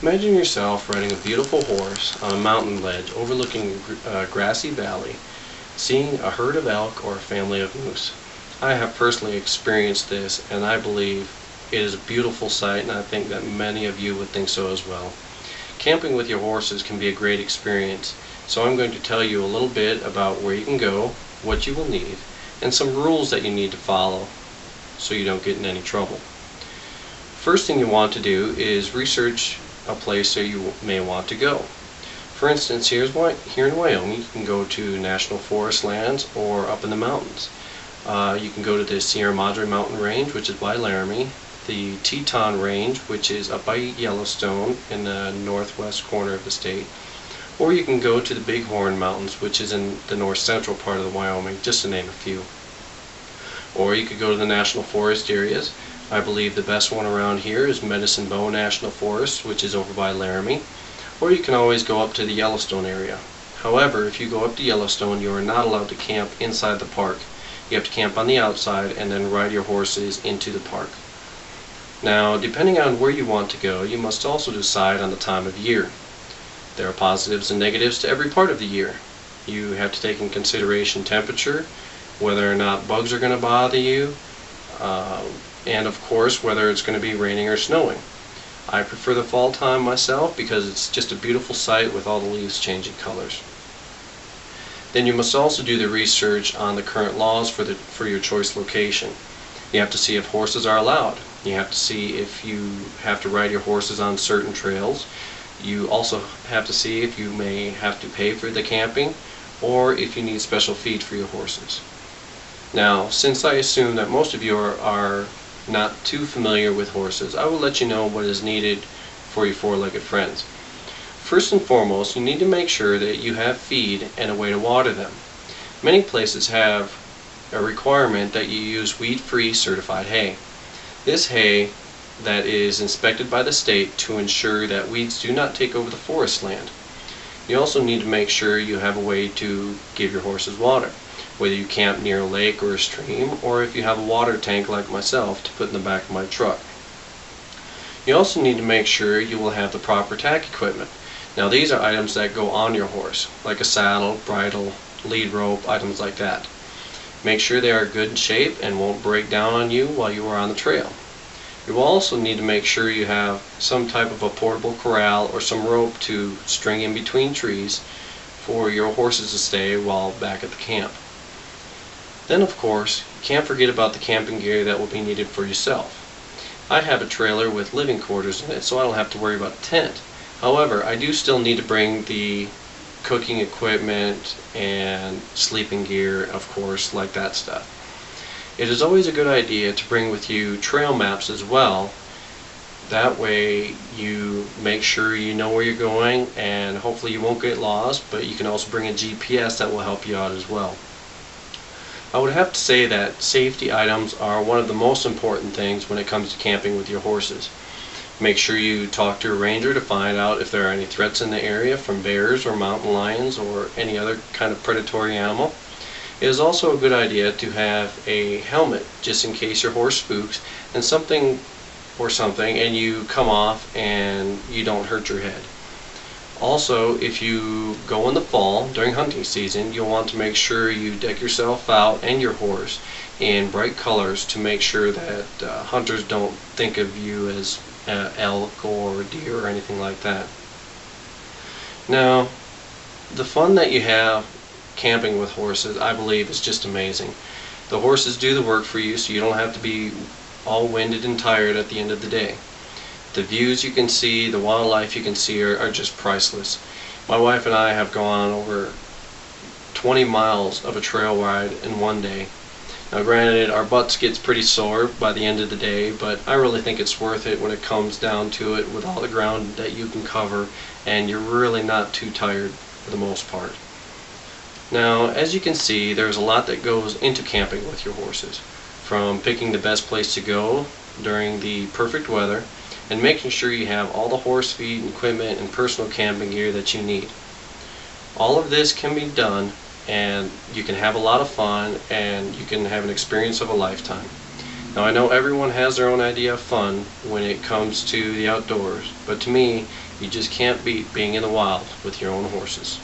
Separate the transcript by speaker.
Speaker 1: Imagine yourself riding a beautiful horse on a mountain ledge overlooking a grassy valley, seeing a herd of elk or a family of moose. I have personally experienced this, and I believe it is a beautiful sight, and I think that many of you would think so as well. Camping with your horses can be a great experience, so I'm going to tell you a little bit about where you can go, what you will need, and some rules that you need to follow so you don't get in any trouble. First thing you want to do is research a place that you may want to go. For instance, here in Wyoming, you can go to national forest lands or up in the mountains. You can go to the Sierra Madre Mountain Range, which is by Laramie, the Teton Range, which is up by Yellowstone in the northwest corner of the state, or you can go to the Bighorn Mountains, which is in the north central part of the Wyoming, just to name a few. Or you could go to the national forest areas. I believe the best one around here is Medicine Bow National Forest, which is over by Laramie. Or you can always go up to the Yellowstone area. However, if you go up to Yellowstone, you are not allowed to camp inside the park. You have to camp on the outside and then ride your horses into the park. Now, depending on where you want to go, you must also decide on the time of year. There are positives and negatives to every part of the year. You have to take in consideration temperature, whether or not bugs are going to bother you, and of course whether it's going to be raining or snowing. I prefer the fall time myself because it's just a beautiful sight with all the leaves changing colors. Then you must also do the research on the current laws for your choice location. You have to see if horses are allowed. You have to see if you have to ride your horses on certain trails. You also have to see if you may have to pay for the camping or if you need special feed for your horses. Now, since I assume that most of you are not too familiar with horses, I will let you know what is needed for your four-legged friends. First and foremost, you need to make sure that you have feed and a way to water them. Many places have a requirement that you use weed-free certified hay. This hay that is inspected by the state to ensure that weeds do not take over the forest land. You also need to make sure you have a way to give your horses water, whether you camp near a lake or a stream, or if you have a water tank like myself to put in the back of my truck. You also need to make sure you will have the proper tack equipment. Now, these are items that go on your horse, like a saddle, bridle, lead rope, items like that. Make sure they are good in shape and won't break down on you while you are on the trail. You will also need to make sure you have some type of a portable corral or some rope to string in between trees for your horses to stay while back at the camp. Then, of course, you can't forget about the camping gear that will be needed for yourself. I have a trailer with living quarters in it, so I don't have to worry about a tent. However, I do still need to bring the cooking equipment and sleeping gear, of course, like that stuff. It is always a good idea to bring with you trail maps as well. That way you make sure you know where you're going, and hopefully you won't get lost, but you can also bring a GPS that will help you out as well. I would have to say that safety items are one of the most important things when it comes to camping with your horses. Make sure you talk to a ranger to find out if there are any threats in the area from bears or mountain lions or any other kind of predatory animal. It is also a good idea to have a helmet just in case your horse spooks and something and you come off and you don't hurt your head. Also, if you go in the fall during hunting season, you'll want to make sure you deck yourself out and your horse in bright colors to make sure that hunters don't think of you as elk or deer or anything like that. Now, the fun that you have camping with horses, I believe, is just amazing. The horses do the work for you, so you don't have to be all winded and tired at the end of the day. The views you can see, the wildlife you can see are just priceless. My wife and I have gone over 20 miles of a trail ride in one day. Now, granted, our butts gets pretty sore by the end of the day, but I really think it's worth it when it comes down to it with all the ground that you can cover, and you're really not too tired for the most part. Now, as you can see, there's a lot that goes into camping with your horses, from picking the best place to go during the perfect weather, and making sure you have all the horse feed, equipment, and personal camping gear that you need. All of this can be done, and you can have a lot of fun, and you can have an experience of a lifetime. Now, I know everyone has their own idea of fun when it comes to the outdoors, but to me, you just can't beat being in the wild with your own horses.